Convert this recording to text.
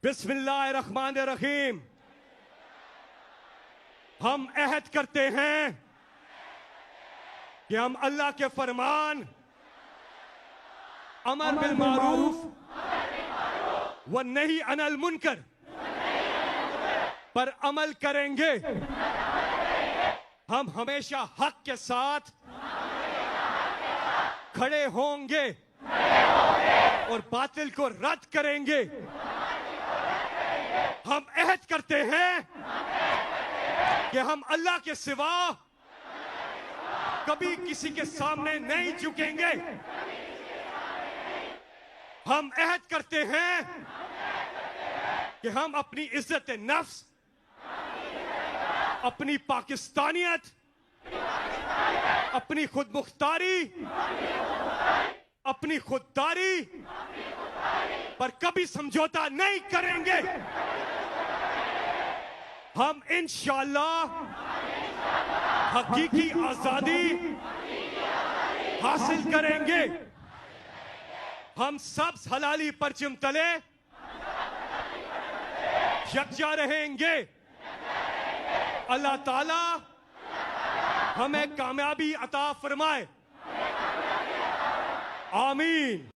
बिस्मिल्लाहिर्रहमानिर्रहीम। हम अहद करते हैं कि हम अल्लाह के फरमान अमर बिल मारूफ व नही अनिल मुनकर पर अमल करेंगे। हम हमेशा हक के साथ खड़े होंगे और बातिल को रद्द करेंगे। हम अहद करते हैं कि हम अल्लाह के सिवा कभी किसी के सामने नहीं झुकेंगे। हम अहद करते हैं कि हम अपनी इज्जत नफ्स, अपनी पाकिस्तानियत, अपनी खुद मुख्तारी, अपनी खुददारी पर कभी समझौता नहीं करेंगे। हम इंशाअल्लाह हकीकी आजादी हासिल करेंगे। हम सब हलाली परचम तले यकजा रहेंगे। अल्लाह ताला हमें कामयाबी अता फरमाए। आमीन।